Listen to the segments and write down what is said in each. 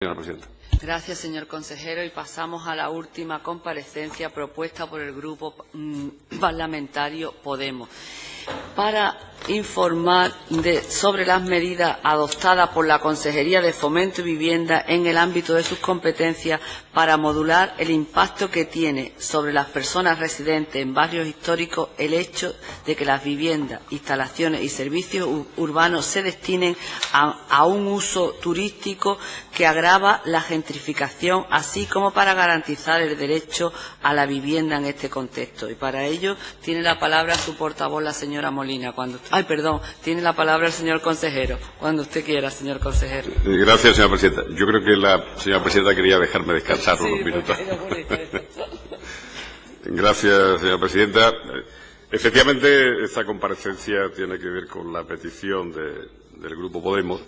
Señora presidenta. Gracias, señor consejero. Y pasamos a la última comparecencia propuesta por el Grupo Parlamentario Podemos para informar sobre las medidas adoptadas por la Consejería de Fomento y Vivienda en el ámbito de sus competencias para modular el impacto que tiene sobre las personas residentes en barrios históricos el hecho de que las viviendas, instalaciones y servicios urbanos se destinen a un uso turístico que agrava la gentrificación, así como para garantizar el derecho a la vivienda en este contexto. Y para ello tiene la palabra su portavoz, la señora Molina. Tiene la palabra el señor consejero. Cuando usted quiera, señor consejero. Gracias, señora presidenta. Yo creo que la señora presidenta quería dejarme descansar unos minutos. Gracias, señora presidenta. Efectivamente, esta comparecencia tiene que ver con la petición del Grupo Podemos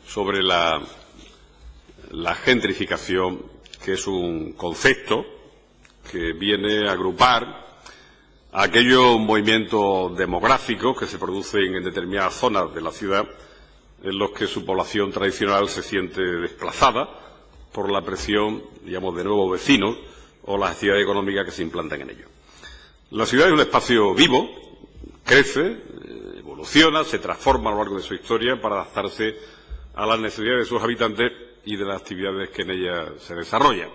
sobre la gentrificación, que es un concepto que viene a agrupar a aquellos movimientos demográficos que se producen en determinadas zonas de la ciudad en los que su población tradicional se siente desplazada por la presión, digamos, de nuevos vecinos o las actividades económicas que se implantan en ellos. La ciudad es un espacio vivo, crece, evoluciona, se transforma a lo largo de su historia para adaptarse a las necesidades de sus habitantes y de las actividades que en ella se desarrollan.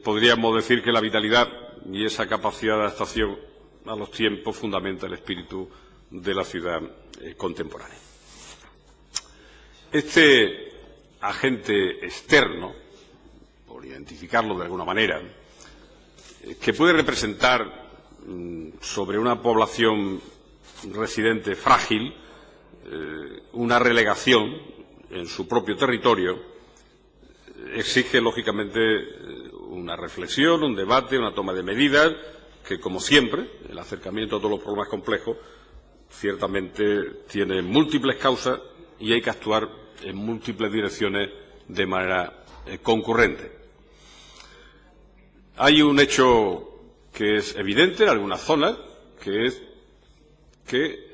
Podríamos decir que la vitalidad y esa capacidad de adaptación a los tiempos fundamenta el espíritu de la ciudad contemporánea. Este agente externo, por identificarlo de alguna manera, que puede representar sobre una población residente frágil una relegación en su propio territorio, exige lógicamente una reflexión, un debate, una toma de medidas que, como siempre, el acercamiento a todos los problemas complejos ciertamente tiene múltiples causas y hay que actuar en múltiples direcciones de manera concurrente. Hay un hecho que es evidente en algunas zonas, que es que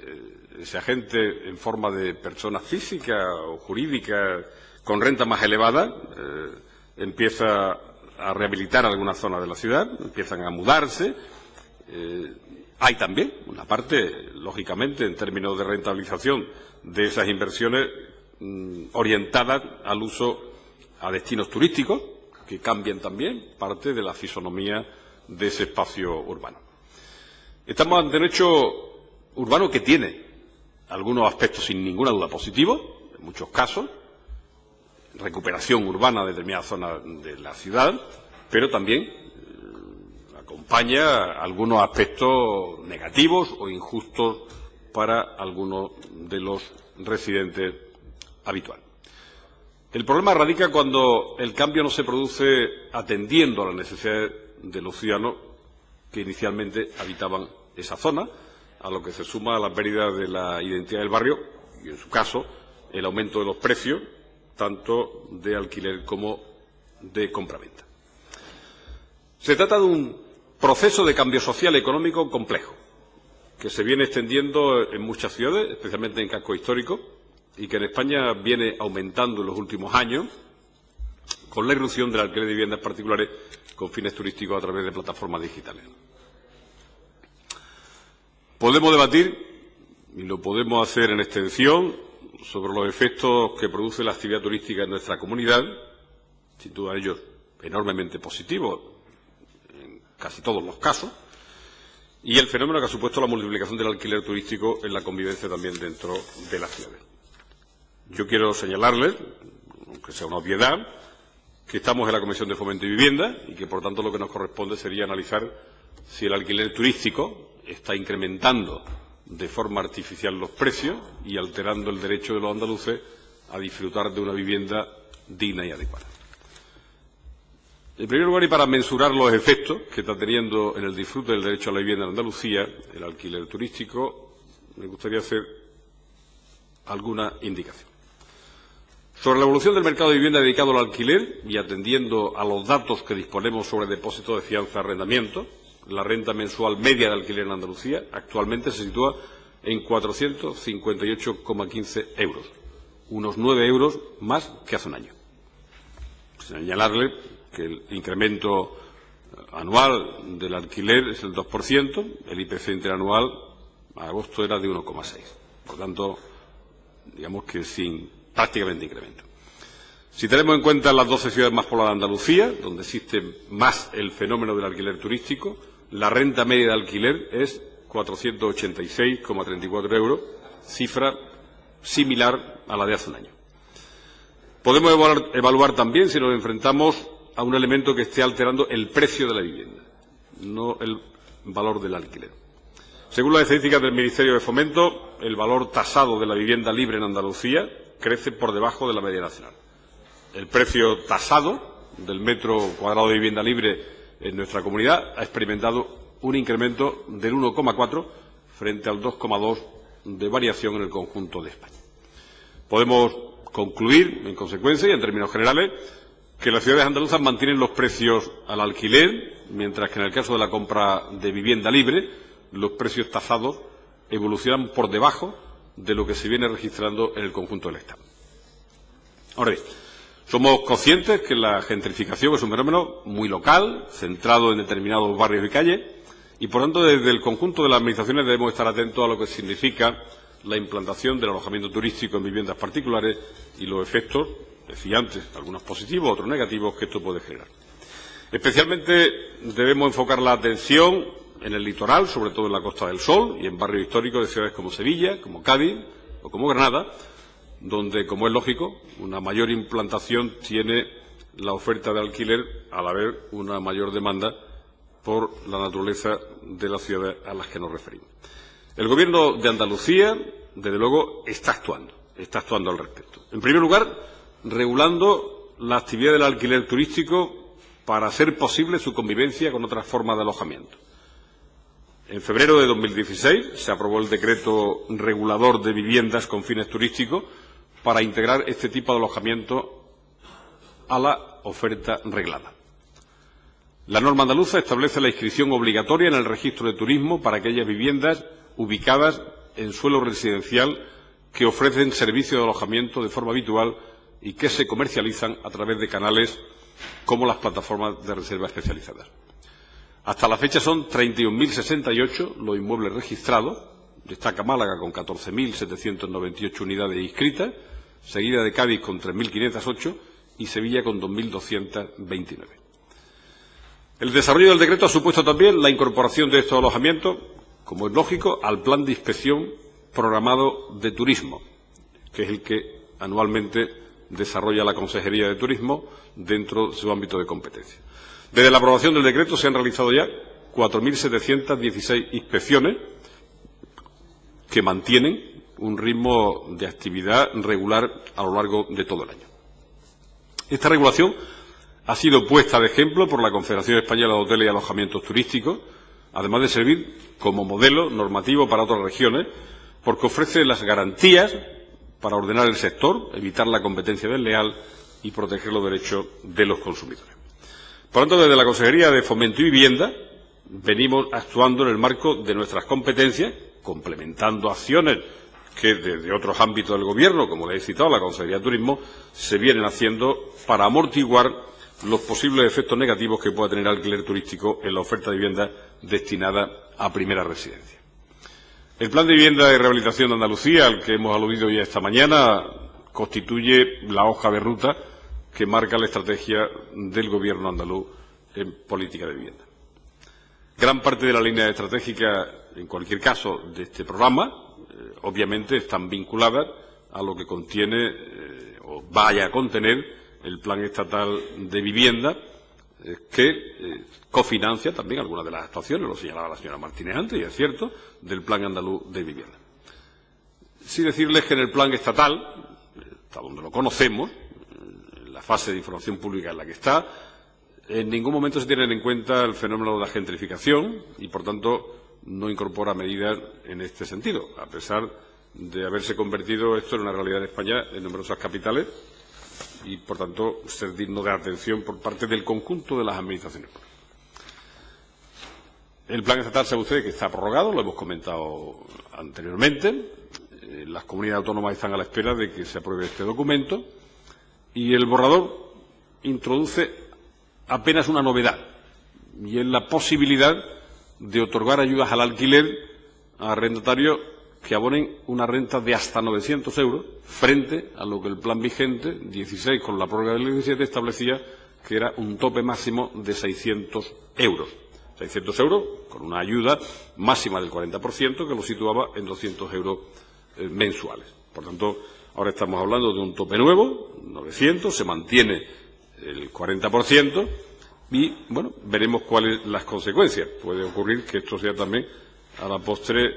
ese agente en forma de persona física o jurídica con renta más elevada empieza a rehabilitar algunas zonas de la ciudad, empiezan a mudarse. Hay también una parte, lógicamente, en términos de rentabilización de esas inversiones orientadas al uso a destinos turísticos, que cambian también parte de la fisonomía de ese espacio urbano. Estamos ante un hecho urbano que tiene algunos aspectos sin ninguna duda positivos, en muchos casos, recuperación urbana de determinadas zonas de la ciudad, pero también acompaña algunos aspectos negativos o injustos para algunos de los residentes habituales. El problema radica cuando el cambio no se produce atendiendo a las necesidades de los ciudadanos que inicialmente habitaban esa zona, a lo que se suma la pérdida de la identidad del barrio y, en su caso, el aumento de los precios, tanto de alquiler como de compraventa. Se trata de un proceso de cambio social y económico complejo, que se viene extendiendo en muchas ciudades, especialmente en cascos históricos, y que en España viene aumentando en los últimos años con la irrupción del alquiler de viviendas particulares con fines turísticos a través de plataformas digitales. Podemos debatir, y lo podemos hacer en extensión, sobre los efectos que produce la actividad turística en nuestra comunidad, sin duda ellos enormemente positivos en casi todos los casos, y el fenómeno que ha supuesto la multiplicación del alquiler turístico en la convivencia también dentro de las ciudades. Yo quiero señalarles, aunque sea una obviedad, que estamos en la Comisión de Fomento y Vivienda y que, por tanto, lo que nos corresponde sería analizar si el alquiler turístico está incrementando de forma artificial los precios y alterando el derecho de los andaluces a disfrutar de una vivienda digna y adecuada. En primer lugar, y para mensurar los efectos que está teniendo en el disfrute del derecho a la vivienda en Andalucía, el alquiler turístico, me gustaría hacer alguna indicación. Sobre la evolución del mercado de vivienda dedicado al alquiler y atendiendo a los datos que disponemos sobre depósitos de fianza y arrendamiento, la renta mensual media de alquiler en Andalucía actualmente se sitúa en 458,15 euros, unos 9 euros más que hace un año. señalarle que el incremento anual del alquiler es el 2%, el IPC interanual a agosto era de 1,6%. Por tanto, digamos que sin prácticamente incremento. Si tenemos en cuenta las 12 ciudades más pobladas de Andalucía, donde existe más el fenómeno del alquiler turístico, la renta media de alquiler es 486,34 euros, cifra similar a la de hace un año. Podemos evaluar también si nos enfrentamos a un elemento que esté alterando el precio de la vivienda, no el valor del alquiler. Según las estadísticas del Ministerio de Fomento, el valor tasado de la vivienda libre en Andalucía crece por debajo de la media nacional. El precio tasado del metro cuadrado de vivienda libre en nuestra comunidad ha experimentado un incremento del 1,4 frente al 2,2 de variación en el conjunto de España. Podemos concluir, en consecuencia y en términos generales, que las ciudades andaluzas mantienen los precios al alquiler, mientras que en el caso de la compra de vivienda libre, los precios tasados evolucionan por debajo de lo que se viene registrando en el conjunto del Estado. Ahora bien, somos conscientes que la gentrificación es un fenómeno muy local, centrado en determinados barrios y calles, y por tanto desde el conjunto de las administraciones debemos estar atentos a lo que significa la implantación del alojamiento turístico en viviendas particulares y los efectos, decía antes, algunos positivos, otros negativos, que esto puede generar. Especialmente debemos enfocar la atención en el litoral, sobre todo en la Costa del Sol y en barrios históricos de ciudades como Sevilla, como Cádiz o como Granada, donde, como es lógico, una mayor implantación tiene la oferta de alquiler al haber una mayor demanda por la naturaleza de las ciudades a las que nos referimos. El Gobierno de Andalucía, desde luego, está actuando al respecto. En primer lugar, regulando la actividad del alquiler turístico para hacer posible su convivencia con otras formas de alojamiento. En febrero de 2016 se aprobó el decreto regulador de viviendas con fines turísticos para integrar este tipo de alojamiento a la oferta reglada. La norma andaluza establece la inscripción obligatoria en el registro de turismo para aquellas viviendas ubicadas en suelo residencial que ofrecen servicios de alojamiento de forma habitual y que se comercializan a través de canales como las plataformas de reserva especializadas. Hasta la fecha son 31.068 los inmuebles registrados, destaca Málaga con 14.798 unidades inscritas, seguida de Cádiz con 3.508 y Sevilla con 2.229. El desarrollo del decreto ha supuesto también la incorporación de estos alojamientos, como es lógico, al plan de inspección programado de turismo, que es el que anualmente desarrolla la Consejería de Turismo dentro de su ámbito de competencia. Desde la aprobación del decreto se han realizado ya 4.716 inspecciones que mantienen un ritmo de actividad regular a lo largo de todo el año. Esta regulación ha sido puesta de ejemplo por la Confederación Española de Hoteles y Alojamientos Turísticos, además de servir como modelo normativo para otras regiones, porque ofrece las garantías para ordenar el sector, evitar la competencia desleal y proteger los derechos de los consumidores. Por lo tanto, desde la Consejería de Fomento y Vivienda venimos actuando en el marco de nuestras competencias, complementando acciones que desde otros ámbitos del Gobierno, como les he citado, la Consejería de Turismo, se vienen haciendo para amortiguar los posibles efectos negativos que pueda tener el alquiler turístico en la oferta de vivienda destinada a primera residencia. El Plan de Vivienda y Rehabilitación de Andalucía, al que hemos aludido ya esta mañana, constituye la hoja de ruta que marca la estrategia del Gobierno andaluz en política de vivienda. Gran parte de la línea estratégica, en cualquier caso, de este programa, obviamente están vinculadas a lo que contiene o vaya a contener el Plan Estatal de Vivienda, que cofinancia también algunas de las actuaciones, lo señalaba la señora Martínez antes, y es cierto, del Plan Andaluz de Vivienda. Sí decirles que en el Plan Estatal, hasta donde lo conocemos, la fase de información pública en la que está, en ningún momento se tiene en cuenta el fenómeno de la gentrificación y, por tanto, no incorpora medidas en este sentido, a pesar de haberse convertido esto en una realidad en España en numerosas capitales y, por tanto, ser digno de atención por parte del conjunto de las administraciones públicas. El plan estatal, sabe usted, que está prorrogado, lo hemos comentado anteriormente. Las comunidades autónomas están a la espera de que se apruebe este documento y el borrador introduce apenas una novedad, y es la posibilidad de otorgar ayudas al alquiler a arrendatarios que abonen una renta de hasta 900 euros, frente a lo que el plan vigente, 16 con la prórroga del 17, establecía que era un tope máximo de 600 euros. 600 euros con una ayuda máxima del 40% que lo situaba en 200 euros mensuales. Por tanto, ahora estamos hablando de un tope nuevo, 900, se mantiene el 40% y, bueno, veremos cuáles son las consecuencias. Puede ocurrir que esto sea también, a la postre,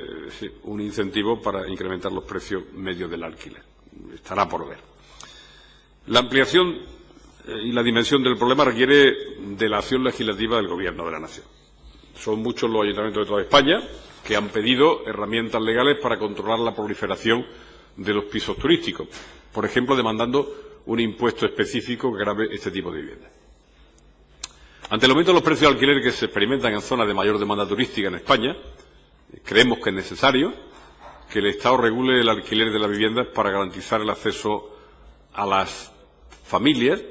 un incentivo para incrementar los precios medios del alquiler. Estará por ver. La ampliación y la dimensión del problema requiere de la acción legislativa del Gobierno de la Nación. Son muchos los ayuntamientos de toda España que han pedido herramientas legales para controlar la proliferación de los pisos turísticos, por ejemplo, demandando un impuesto específico que grave este tipo de viviendas. Ante el aumento de los precios de alquiler que se experimentan en zonas de mayor demanda turística en España, creemos que es necesario que el Estado regule el alquiler de las viviendas para garantizar el acceso a las familias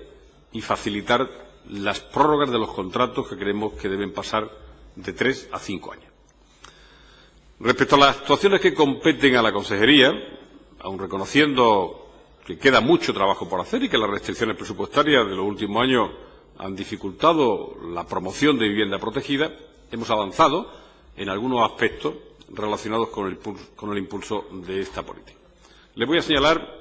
y facilitar las prórrogas de los contratos que creemos que deben pasar de 3 a 5 años. Respecto a las actuaciones que competen a la Consejería, aun reconociendo que queda mucho trabajo por hacer y que las restricciones presupuestarias de los últimos años han dificultado la promoción de vivienda protegida, hemos avanzado en algunos aspectos relacionados con el impulso de esta política. Les voy a señalar,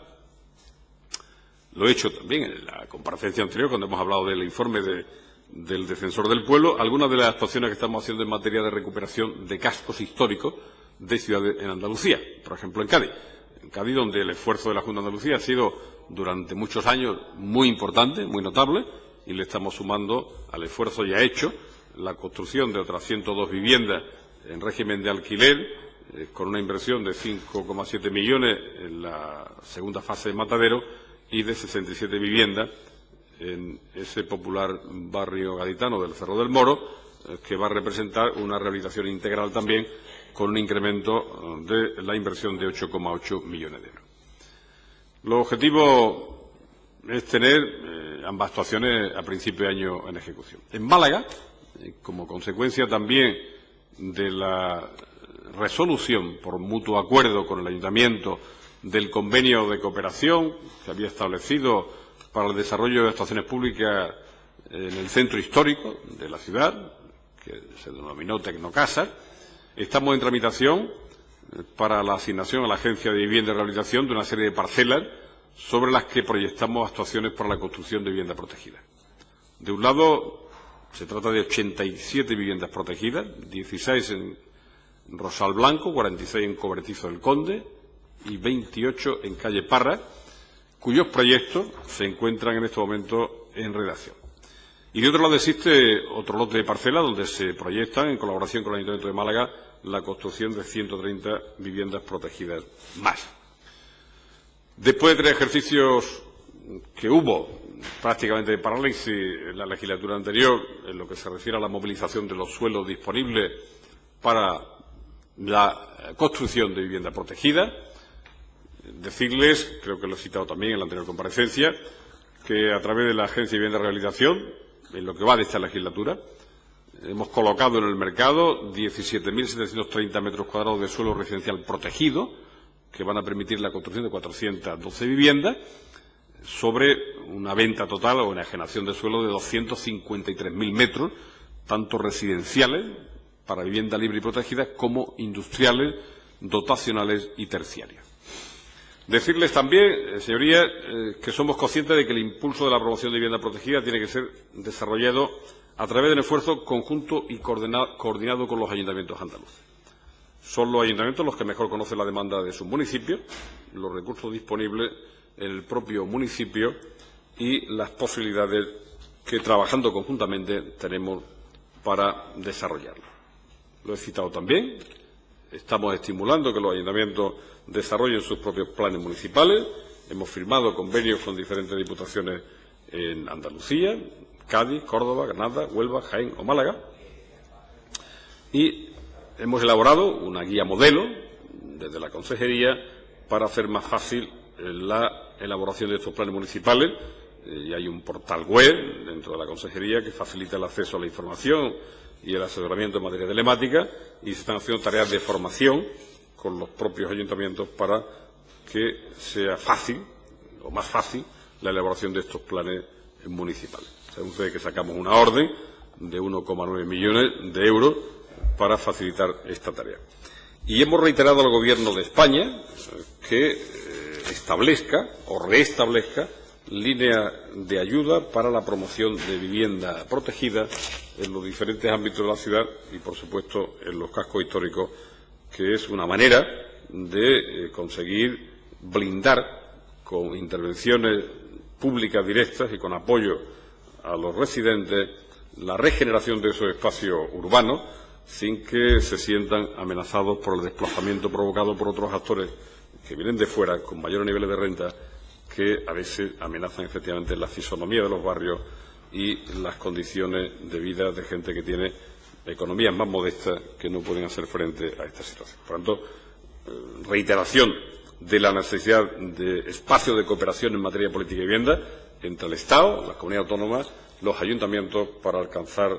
lo he hecho también en la comparecencia anterior, cuando hemos hablado del informe del Defensor del Pueblo, algunas de las actuaciones que estamos haciendo en materia de recuperación de cascos históricos de ciudades en Andalucía, por ejemplo en Cádiz. En Cádiz, donde el esfuerzo de la Junta de Andalucía ha sido durante muchos años muy importante, muy notable, y le estamos sumando al esfuerzo ya hecho la construcción de otras 102 viviendas en régimen de alquiler, con una inversión de 5,7 millones en la segunda fase de Matadero y de 67 viviendas en ese popular barrio gaditano del Cerro del Moro, que va a representar una rehabilitación integral también con un incremento de la inversión de 8,8 millones de euros. Los objetivos es tener ambas actuaciones a principio de año en ejecución. En Málaga, como consecuencia también de la resolución por mutuo acuerdo con el Ayuntamiento del convenio de cooperación que había establecido para el desarrollo de actuaciones públicas en el centro histórico de la ciudad, que se denominó Tecnocasa, estamos en tramitación para la asignación a la Agencia de Vivienda y Rehabilitación de una serie de parcelas sobre las que proyectamos actuaciones para la construcción de vivienda protegida. De un lado, se trata de 87 viviendas protegidas, 16 en Rosal Blanco, 46 en Cobertizo del Conde y 28 en Calle Parra, cuyos proyectos se encuentran en este momento en redacción. Y de otro lado existe otro lote de parcelas donde se proyectan, en colaboración con el Ayuntamiento de Málaga, la construcción de 130 viviendas protegidas más. Después de 3 ejercicios que hubo prácticamente de parálisis en la legislatura anterior, en lo que se refiere a la movilización de los suelos disponibles para la construcción de vivienda protegida, decirles, creo que lo he citado también en la anterior comparecencia, que a través de la Agencia de Vivienda y Rehabilitación, en lo que va de esta legislatura, hemos colocado en el mercado 17.730 metros cuadrados de suelo residencial protegido, que van a permitir la construcción de 412 viviendas, sobre una venta total o enajenación de suelo de 253.000 metros, tanto residenciales, para vivienda libre y protegida, como industriales, dotacionales y terciarias. Decirles también, señorías, que somos conscientes de que el impulso de la promoción de vivienda protegida tiene que ser desarrollado a través de un esfuerzo conjunto y coordinado con los ayuntamientos andaluces. Son los ayuntamientos los que mejor conocen la demanda de sus municipios, los recursos disponibles en el propio municipio y las posibilidades que, trabajando conjuntamente, tenemos para desarrollarlo. Lo he citado también. Estamos estimulando que los ayuntamientos desarrollen sus propios planes municipales. Hemos firmado convenios con diferentes diputaciones en Andalucía, Cádiz, Córdoba, Granada, Huelva, Jaén o Málaga. Y hemos elaborado una guía modelo desde la Consejería para hacer más fácil la elaboración de estos planes municipales y hay un portal web dentro de la Consejería que facilita el acceso a la información y el asesoramiento en materia telemática, y se están haciendo tareas de formación con los propios ayuntamientos para que sea fácil, o más fácil, la elaboración de estos planes municipales. Saben ustedes que sacamos una orden de 1,9 millones de euros para facilitar esta tarea. Y hemos reiterado al Gobierno de España que establezca o reestablezca líneas de ayuda para la promoción de vivienda protegida en los diferentes ámbitos de la ciudad y, por supuesto, en los cascos históricos, que es una manera de conseguir blindar con intervenciones públicas directas y con apoyo a los residentes la regeneración de esos espacios urbanos sin que se sientan amenazados por el desplazamiento provocado por otros actores que vienen de fuera con mayores niveles de renta, que a veces amenazan efectivamente la fisonomía de los barrios y las condiciones de vida de gente que tiene economías más modestas que no pueden hacer frente a esta situación. Por tanto, reiteración de la necesidad de espacios de cooperación en materia de política y vivienda entre el Estado, las comunidades autónomas, los ayuntamientos, para alcanzar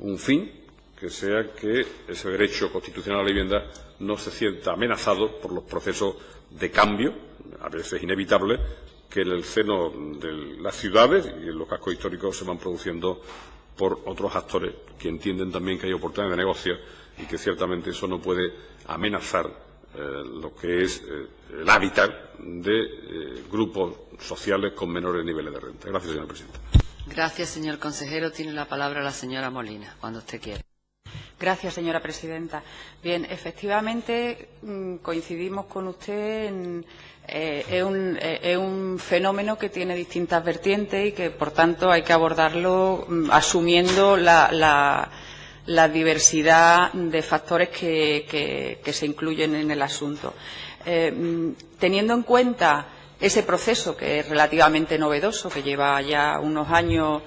un fin que sea que ese derecho constitucional a la vivienda no se sienta amenazado por los procesos de cambio, a veces inevitables, que en el seno de las ciudades y en los cascos históricos se van produciendo por otros actores que entienden también que hay oportunidades de negocio y que ciertamente eso no puede amenazar lo que es el hábitat de grupos sociales con menores niveles de renta. Gracias, señora presidenta. Gracias, señor consejero. Tiene la palabra la señora Molina, cuando usted quiera. Gracias, señora presidenta. Bien, efectivamente coincidimos con usted en es un fenómeno que tiene distintas vertientes y que, por tanto, hay que abordarlo asumiendo la diversidad de factores que se incluyen en el asunto. Teniendo en cuenta ese proceso, que es relativamente novedoso, que lleva ya unos años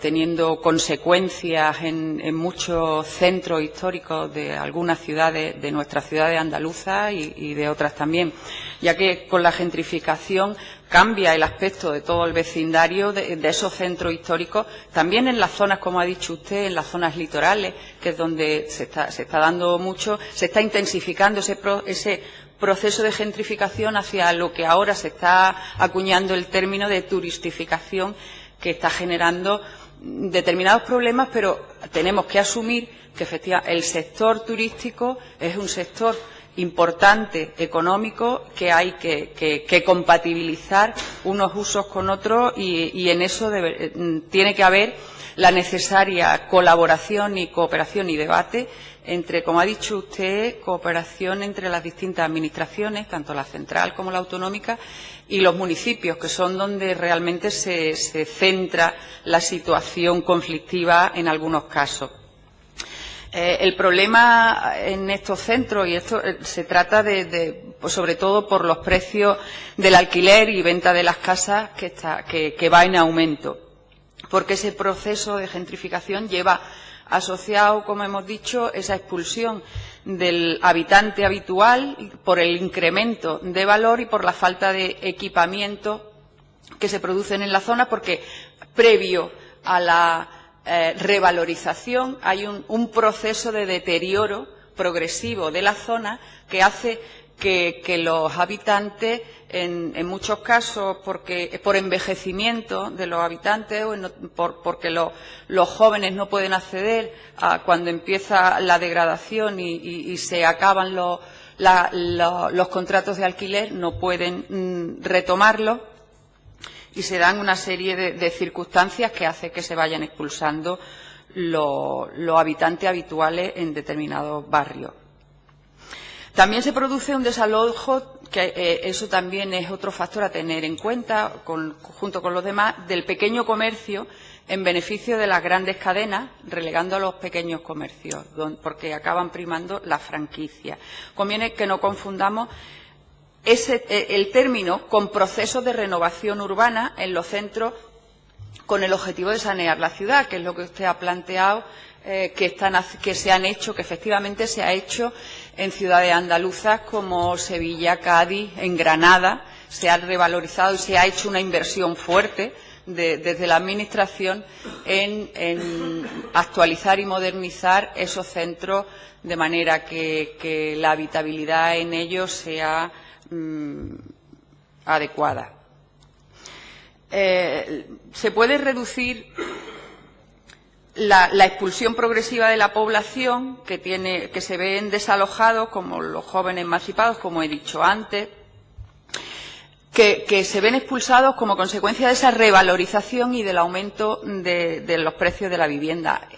teniendo consecuencias en muchos centros históricos de algunas ciudades, de nuestras ciudades andaluzas y de otras también, ya que con la gentrificación cambia el aspecto de todo el vecindario de esos centros históricos, también en las zonas, como ha dicho usted, en las zonas litorales, que es donde se está dando mucho, se está intensificando ese proceso de gentrificación hacia lo que ahora se está acuñando el término de turistificación, que está generando determinados problemas, pero tenemos que asumir que efectivamente el sector turístico es un sector importante económico, que hay que compatibilizar unos usos con otros y en eso tiene que haber la necesaria colaboración y cooperación y debate entre, como ha dicho usted, cooperación entre las distintas administraciones, tanto la central como la autonómica, y los municipios, que son donde realmente se centra la situación conflictiva en algunos casos. El problema en estos centros, y esto se trata pues sobre todo por los precios del alquiler y venta de las casas, que va en aumento, porque ese proceso de gentrificación lleva asociado, como hemos dicho, esa expulsión del habitante habitual por el incremento de valor y por la falta de equipamiento que se producen en la zona, porque previo a la revalorización hay un proceso de deterioro progresivo de la zona que hace que los habitantes, en muchos casos por envejecimiento de los habitantes o porque los jóvenes no pueden acceder a cuando empieza la degradación y se acaban los contratos de alquiler, no pueden retomarlo, y se dan una serie de circunstancias que hacen que se vayan expulsando los habitantes habituales en determinados barrios. También se produce un desalojo, que eso también es otro factor a tener en cuenta, junto con los demás, del pequeño comercio en beneficio de las grandes cadenas, relegando a los pequeños comercios, porque acaban primando la franquicia. Conviene que no confundamos el término con procesos de renovación urbana en los centros con el objetivo de sanear la ciudad, que es lo que usted ha planteado, que se han hecho, que efectivamente se ha hecho en ciudades andaluzas como Sevilla, Cádiz, en Granada. Se ha revalorizado y se ha hecho una inversión fuerte desde la Administración en actualizar y modernizar esos centros de manera que la habitabilidad en ellos sea adecuada. Se puede reducir la expulsión progresiva de la población que se ven desalojados, como los jóvenes emancipados, como he dicho antes, que se ven expulsados como consecuencia de esa revalorización y del aumento de los precios de la vivienda.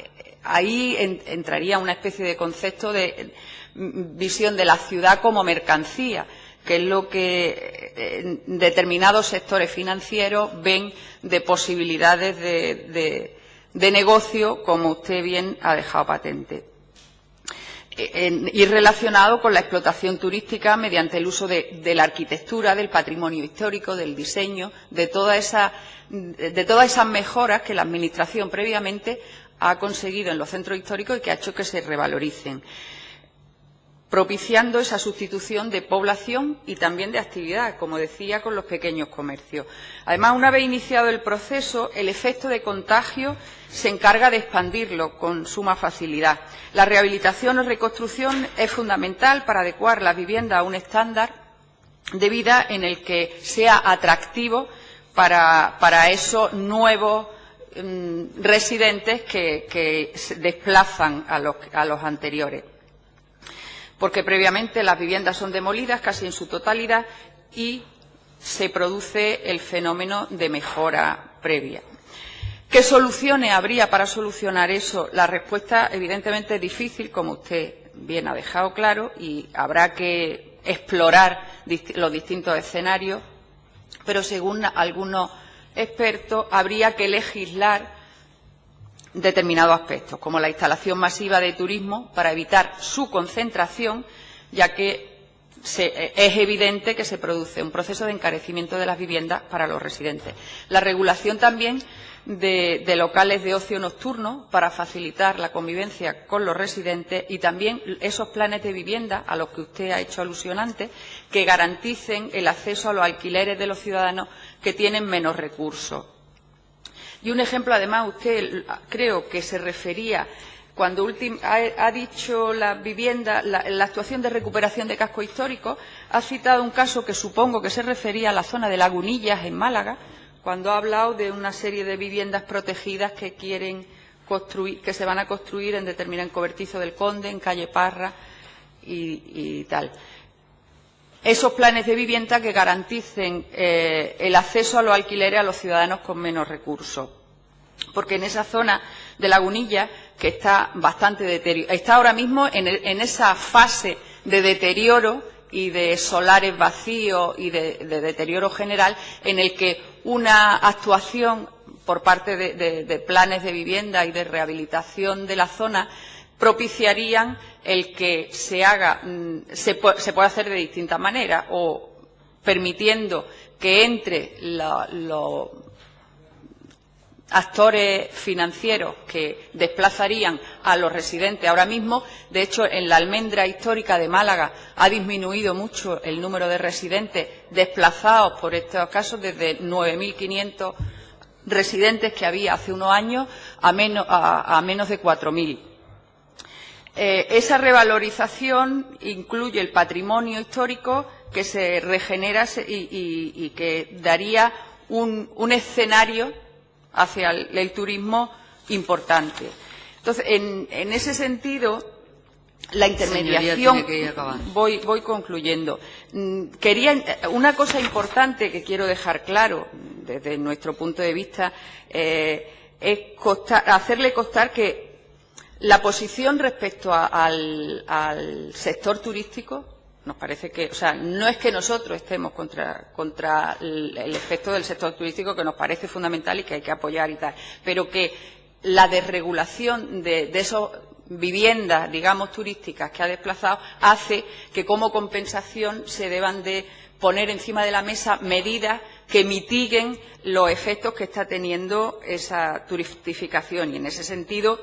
Ahí entraría una especie de concepto de visión de la ciudad como mercancía, que es lo que determinados sectores financieros ven de posibilidades de negocio, como usted bien ha dejado patente. Y relacionado con la explotación turística mediante el uso de la arquitectura, del patrimonio histórico, del diseño, de todas esas mejoras que la Administración previamente ha conseguido en los centros históricos y que ha hecho que se revaloricen, propiciando esa sustitución de población y también de actividad, como decía, con los pequeños comercios. Además, una vez iniciado el proceso, el efecto de contagio se encarga de expandirlo con suma facilidad. La rehabilitación o reconstrucción es fundamental para adecuar la vivienda a un estándar de vida en el que sea atractivo para esos nuevos residentes que se desplazan a los anteriores, porque previamente las viviendas son demolidas casi en su totalidad y se produce el fenómeno de mejora previa. ¿Qué soluciones habría para solucionar eso? La respuesta, evidentemente, es difícil, como usted bien ha dejado claro, y habrá que explorar los distintos escenarios, pero según algunos expertos habría que legislar determinados aspectos, como la instalación masiva de turismo para evitar su concentración, ya que es evidente que se produce un proceso de encarecimiento de las viviendas para los residentes. La regulación también de locales de ocio nocturno para facilitar la convivencia con los residentes y también esos planes de vivienda a los que usted ha hecho alusión antes, que garanticen el acceso a los alquileres de los ciudadanos que tienen menos recursos. Y un ejemplo, además, usted creo que se refería, cuando ha dicho la vivienda, la actuación de recuperación de casco histórico, ha citado un caso que supongo que se refería a la zona de Lagunillas, en Málaga, cuando ha hablado de una serie de viviendas protegidas que quieren construir, que se van a construir en Cobertizo del Conde, en calle Parra y tal. Esos planes de vivienda que garanticen el acceso a los alquileres a los ciudadanos con menos recursos. Porque en esa zona de Lagunilla, que está bastante deteriorada, está ahora mismo en esa fase de deterioro y de solares vacíos y de deterioro general, en el que una actuación por parte de planes de vivienda y de rehabilitación de la zona propiciarían el que se puede hacer de distintas maneras, o permitiendo que entre los actores financieros que desplazarían a los residentes ahora mismo. De hecho, en la almendra histórica de Málaga ha disminuido mucho el número de residentes desplazados por estos casos, desde 9.500 residentes que había hace unos años a menos de 4.000. Esa revalorización incluye el patrimonio histórico que se regenera y que daría un escenario hacia el turismo importante. Entonces, en ese sentido, la intermediación. Voy concluyendo. Una cosa importante que quiero dejar claro desde nuestro punto de vista es hacerle constar que la posición respecto al sector turístico nos parece que, o sea, no es que nosotros estemos contra el efecto del sector turístico, que nos parece fundamental y que hay que apoyar y tal, pero que la desregulación de esas viviendas, digamos, turísticas que ha desplazado, hace que como compensación se deban de poner encima de la mesa medidas que mitiguen los efectos que está teniendo esa turistificación. Y en ese sentido,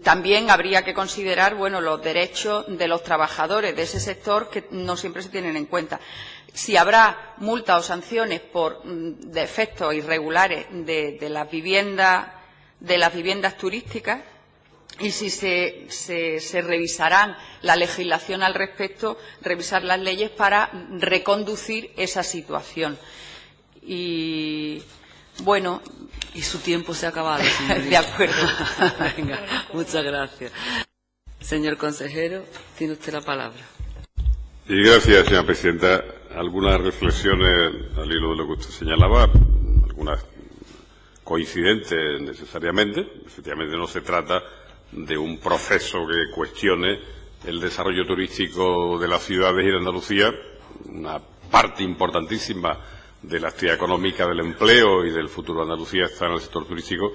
También habría que considerar, bueno, los derechos de los trabajadores de ese sector, que no siempre se tienen en cuenta. Si habrá multas o sanciones por defectos irregulares de las viviendas turísticas, y si se revisarán la legislación al respecto, revisar las leyes para reconducir esa situación. Y bueno. Y su tiempo se ha acabado, señorita. De acuerdo. Venga, muchas gracias. Señor consejero, tiene usted la palabra. Y gracias, señora presidenta. Algunas reflexiones al hilo de lo que usted señalaba, algunas coincidentes necesariamente. Efectivamente, no se trata de un proceso que cuestione el desarrollo turístico de las ciudades y de Andalucía, una parte importantísima de la actividad económica, del empleo y del futuro de Andalucía está en el sector turístico,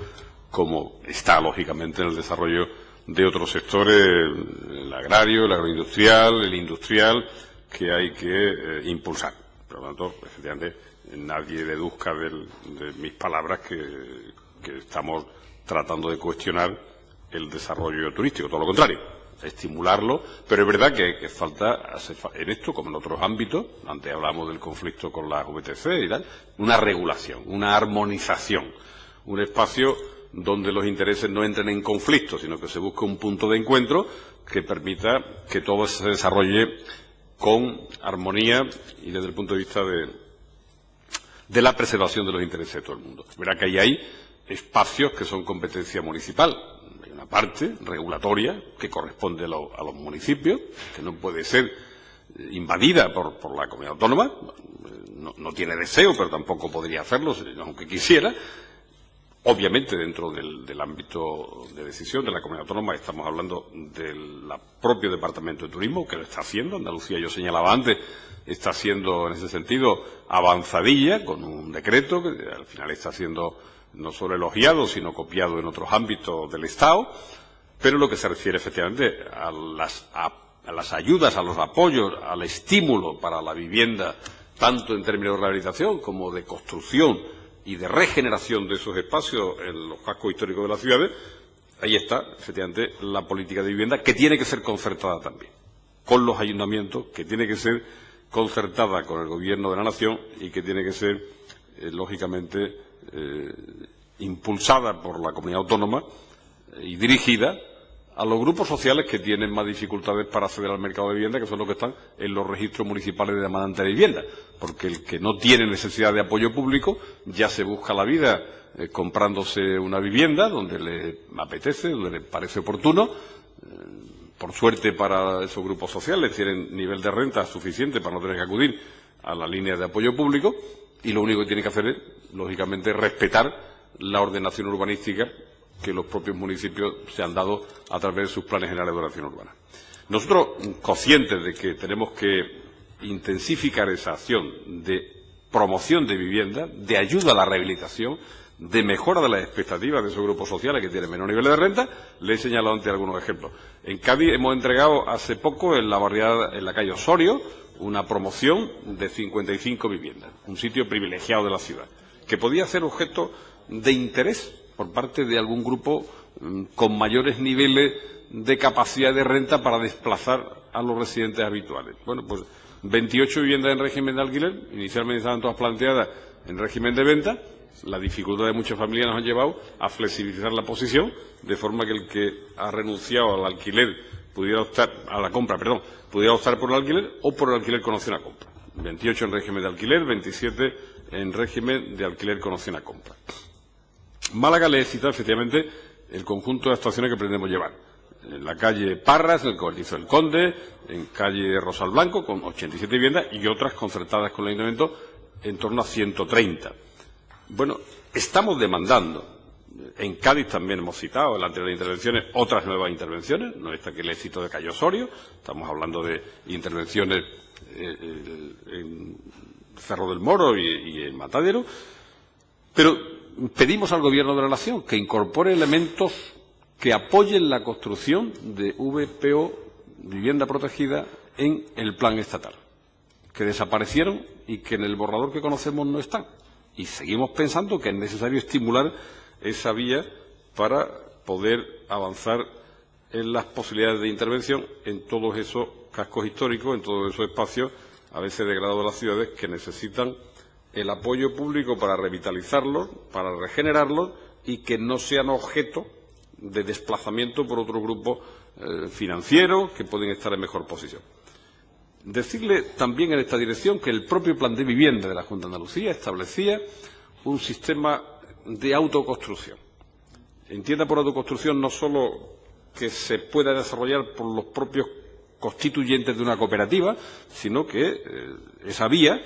como está, lógicamente, en el desarrollo de otros sectores, el agrario, el agroindustrial, el industrial, que hay que impulsar. Por lo tanto, efectivamente, nadie deduzca de mis palabras que estamos tratando de cuestionar el desarrollo turístico, todo lo contrario, estimularlo, pero es verdad que falta, en esto como en otros ámbitos, antes hablamos del conflicto con las VTC y tal, una regulación, una armonización, un espacio donde los intereses no entren en conflicto, sino que se busque un punto de encuentro que permita que todo se desarrolle con armonía y desde el punto de vista de la preservación de los intereses de todo el mundo. Verá que ahí hay espacios que son competencia municipal. Hay una parte regulatoria que corresponde a los municipios, que no puede ser invadida por la comunidad autónoma. No tiene deseo, pero tampoco podría hacerlo, aunque quisiera. Obviamente, dentro del ámbito de decisión de la comunidad autónoma, estamos hablando del propio Departamento de Turismo, que lo está haciendo. Andalucía, yo señalaba antes, está siendo, en ese sentido, avanzadilla, con un decreto que al final está siendo no solo elogiado, sino copiado en otros ámbitos del Estado. Pero lo que se refiere, efectivamente, a las ayudas, a los apoyos, al estímulo para la vivienda, tanto en términos de rehabilitación como de construcción y de regeneración de esos espacios en los cascos históricos de las ciudades, ahí está, efectivamente, la política de vivienda, que tiene que ser concertada también con los ayuntamientos, que tiene que ser concertada con el Gobierno de la Nación y que tiene que ser, lógicamente, impulsada por la comunidad autónoma y dirigida a los grupos sociales que tienen más dificultades para acceder al mercado de vivienda, que son los que están en los registros municipales de demandante de vivienda, porque el que no tiene necesidad de apoyo público ya se busca la vida comprándose una vivienda donde le apetece, donde le parece oportuno. Por suerte para esos grupos sociales tienen nivel de renta suficiente para no tener que acudir a la línea de apoyo público, y lo único que tiene que hacer es, lógicamente, respetar la ordenación urbanística que los propios municipios se han dado a través de sus planes generales de ordenación urbana. Nosotros, conscientes de que tenemos que intensificar esa acción de promoción de vivienda, de ayuda a la rehabilitación, de mejora de las expectativas de esos grupos sociales que tienen menor nivel de renta, le he señalado antes algunos ejemplos. En Cádiz hemos entregado hace poco, en la barriada, en la calle Osorio, una promoción de 55 viviendas, un sitio privilegiado de la ciudad, que podía ser objeto de interés por parte de algún grupo con mayores niveles de capacidad de renta para desplazar a los residentes habituales. Bueno, pues 28 viviendas en régimen de alquiler, inicialmente estaban todas planteadas en régimen de venta. La dificultad de muchas familias nos ha llevado a flexibilizar la posición, de forma que el que ha renunciado al alquiler pudiera optar a la compra, pudiera optar por el alquiler o por el alquiler con opción a compra. 28 en régimen de alquiler, 27 en régimen de alquiler con opción a compra. Málaga le he citado efectivamente el conjunto de actuaciones que pretendemos llevar. En la calle Parras, en el Cobertizo del Conde, en calle Rosal Blanco, con 87 viviendas, y otras concertadas con el Ayuntamiento en torno a 130. Bueno, estamos demandando. En Cádiz también hemos citado en las anteriores intervenciones otras nuevas intervenciones, no esta que le cito de calle Osorio, estamos hablando de intervenciones en Cerro del Moro y en Matadero, pero pedimos al Gobierno de la Nación que incorpore elementos que apoyen la construcción de VPO, vivienda protegida, en el plan estatal, que desaparecieron y que en el borrador que conocemos no están. Y seguimos pensando que es necesario estimular esa vía para poder avanzar en las posibilidades de intervención en todos esos cascos históricos, en todos esos espacios, a veces degradados de las ciudades, que necesitan el apoyo público para revitalizarlos, para regenerarlos y que no sean objeto de desplazamiento por otros grupos financieros que pueden estar en mejor posición. Decirle también en esta dirección que el propio plan de vivienda de la Junta de Andalucía establecía un sistema de autoconstrucción. Entienda por autoconstrucción no solo que se pueda desarrollar por los propios constituyentes de una cooperativa, sino que esa vía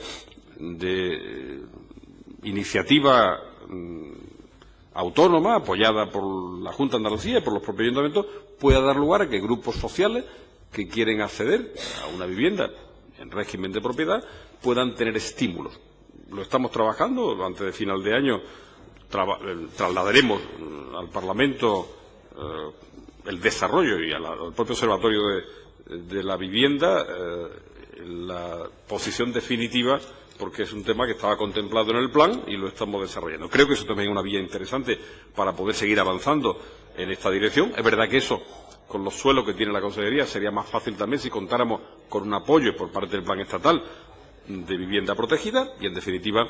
de iniciativa autónoma, apoyada por la Junta de Andalucía y por los propios ayuntamientos, pueda dar lugar a que grupos sociales que quieren acceder a una vivienda en régimen de propiedad puedan tener estímulos. Lo estamos trabajando. Antes de final de año trasladaremos al Parlamento el desarrollo y al propio Observatorio de la Vivienda la posición definitiva, porque es un tema que estaba contemplado en el plan y lo estamos desarrollando. Creo que eso también es una vía interesante para poder seguir avanzando en esta dirección. Es verdad que eso, con los suelos que tiene la Consejería, sería más fácil también si contáramos con un apoyo por parte del Plan Estatal de vivienda protegida y, en definitiva,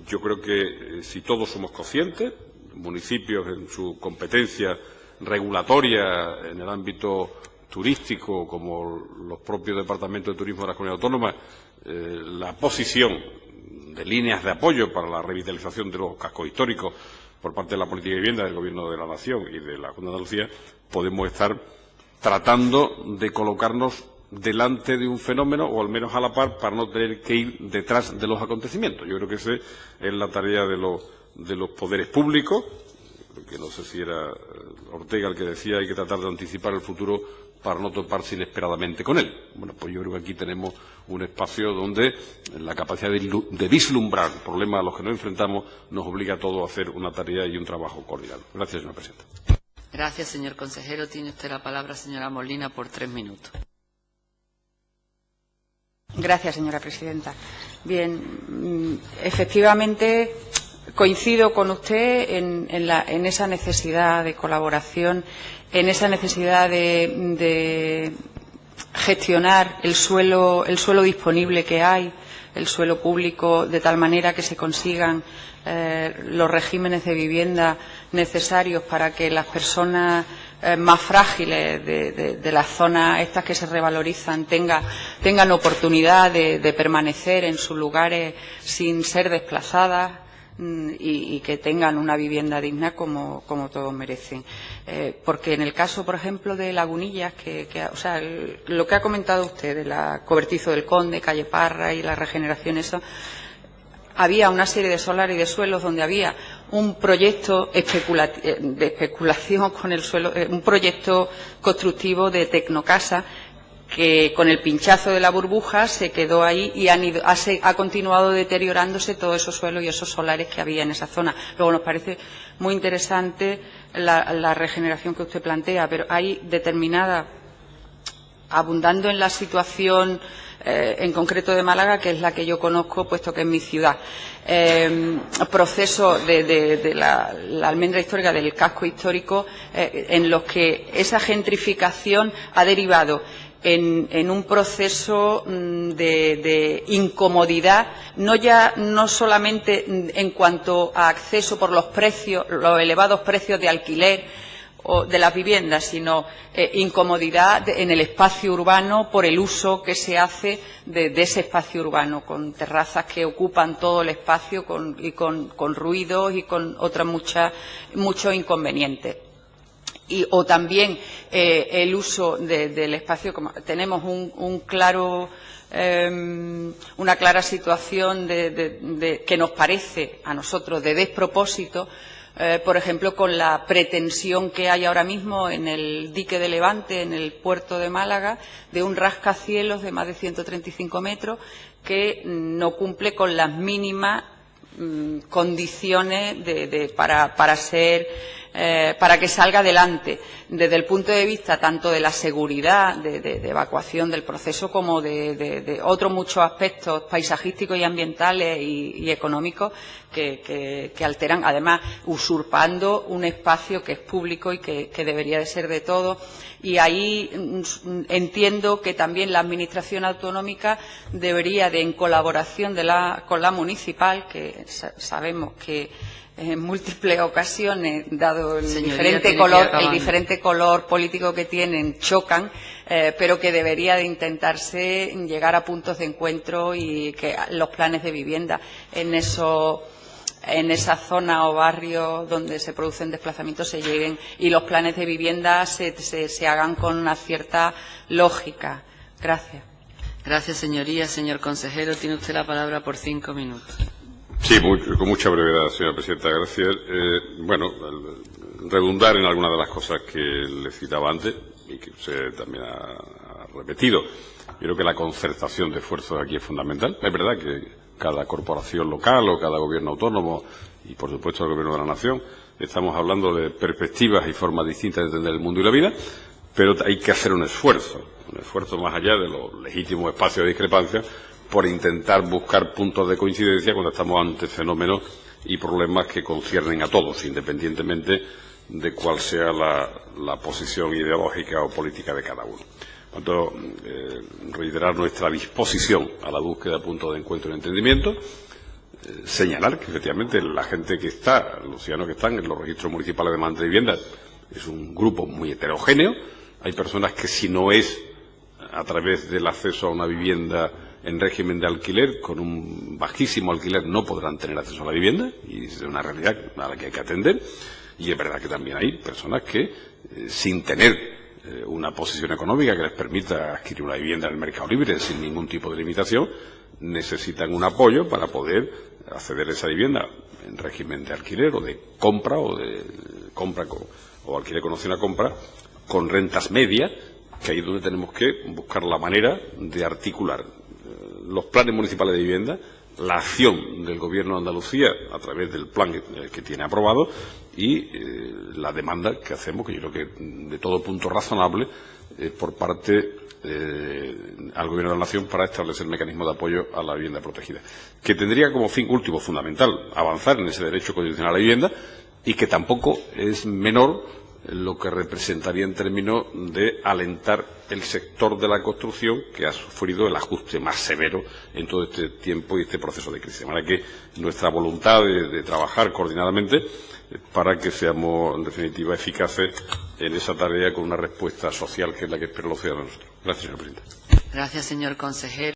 yo creo que si todos somos conscientes, municipios en su competencia regulatoria en el ámbito turístico, como los propios departamentos de turismo de la Comunidad Autónoma, la posición de líneas de apoyo para la revitalización de los cascos históricos por parte de la política de vivienda del Gobierno de la Nación y de la Junta de Andalucía, podemos estar tratando de colocarnos delante de un fenómeno, o al menos a la par, para no tener que ir detrás de los acontecimientos. Yo creo que esa es la tarea de los poderes públicos, que no sé si era Ortega el que decía hay que tratar de anticipar el futuro para no toparse inesperadamente con él. Bueno, pues yo creo que aquí tenemos un espacio donde la capacidad de vislumbrar problemas a los que nos enfrentamos nos obliga a todos a hacer una tarea y un trabajo coordinado. Gracias, señora presidenta. Gracias, señor consejero. Tiene usted la palabra, señora Molina, por 3 minutos. Gracias, señora presidenta. Bien, efectivamente coincido con usted en esa necesidad de colaboración, en esa necesidad de gestionar el suelo disponible que hay, el suelo público, de tal manera que se consigan los regímenes de vivienda necesarios para que las personas más frágiles de las zonas estas que se revalorizan tengan oportunidad de permanecer en sus lugares sin ser desplazadas y que tengan una vivienda digna como todos merecen. Porque en el caso, por ejemplo, de Lagunillas, lo que ha comentado usted de la Cobertizo del Conde, Calle Parra y la regeneración, eso, había una serie de solares y de suelos donde había un proyecto de especulación con el suelo, un proyecto constructivo de tecnocasa que con el pinchazo de la burbuja se quedó ahí y ha continuado deteriorándose todos esos suelos y esos solares que había en esa zona. Luego nos parece muy interesante la regeneración que usted plantea, pero hay determinada, abundando en la situación en concreto de Málaga, que es la que yo conozco, puesto que es mi ciudad, proceso de la almendra histórica, del casco histórico, en los que esa gentrificación ha derivado en un proceso de incomodidad, no solamente en cuanto a acceso por los precios, los elevados precios de alquiler o de las viviendas, sino incomodidad en el espacio urbano por el uso que se hace de ese espacio urbano, con terrazas que ocupan todo el espacio con ruidos y con otras muchos inconvenientes. O también el uso del espacio, como tenemos una clara situación que nos parece a nosotros de despropósito, por ejemplo, con la pretensión que hay ahora mismo en el dique de Levante, en el puerto de Málaga, de un rascacielos de más de 135 metros que no cumple con las mínimas condiciones para ser para que salga adelante desde el punto de vista tanto de la seguridad de evacuación del proceso como de otros muchos aspectos paisajísticos y ambientales y económicos que alteran, además usurpando un espacio que es público y que debería de ser de todos. Y ahí entiendo que también la Administración autonómica debería de, en colaboración con la municipal, que sabemos que en múltiples ocasiones, dado el diferente color político que tienen, chocan, pero que debería de intentarse llegar a puntos de encuentro y que los planes de vivienda en esa zona o barrio donde se producen desplazamientos se lleguen y los planes de vivienda se hagan con una cierta lógica. Gracias. Gracias, señoría. Señor consejero, tiene usted la palabra por 5 minutos. Sí, con mucha brevedad, señora presidenta. Gracias. Redundar en algunas de las cosas que le citaba antes y que usted también ha repetido. Yo creo que la concertación de esfuerzos aquí es fundamental. Es verdad que cada corporación local o cada gobierno autónomo y, por supuesto, el gobierno de la nación, estamos hablando de perspectivas y formas distintas de entender el mundo y la vida, pero hay que hacer un esfuerzo más allá de los legítimos espacios de discrepancia por intentar buscar puntos de coincidencia cuando estamos ante fenómenos y problemas que conciernen a todos, independientemente de cuál sea la posición ideológica o política de cada uno. Por tanto, reiterar nuestra disposición a la búsqueda de puntos de encuentro y entendimiento, señalar que efectivamente la gente que está, los ciudadanos que están en los registros municipales de demanda de vivienda, es un grupo muy heterogéneo. Hay personas que, si no es a través del acceso a una vivienda en régimen de alquiler, con un bajísimo alquiler, no podrán tener acceso a la vivienda, y es una realidad a la que hay que atender. Y es verdad que también hay personas que, sin tener una posición económica que les permita adquirir una vivienda en el mercado libre sin ningún tipo de limitación, necesitan un apoyo para poder acceder a esa vivienda en régimen de alquiler o de compra o de compra o alquiler con opción a compra con rentas medias, que ahí es donde tenemos que buscar la manera de articular los planes municipales de vivienda, la acción del Gobierno de Andalucía a través del plan que tiene aprobado y la demanda que hacemos, que yo creo que de todo punto razonable, por parte al Gobierno de la Nación para establecer mecanismos de apoyo a la vivienda protegida, que tendría como fin último fundamental avanzar en ese derecho constitucional a la vivienda y que tampoco es menor lo que representaría en términos de alentar el sector de la construcción que ha sufrido el ajuste más severo en todo este tiempo y este proceso de crisis. De manera que nuestra voluntad de trabajar coordinadamente para que seamos, en definitiva, eficaces en esa tarea con una respuesta social que es la que esperan los ciudadanos. Gracias, señor presidente. Gracias, señor consejero.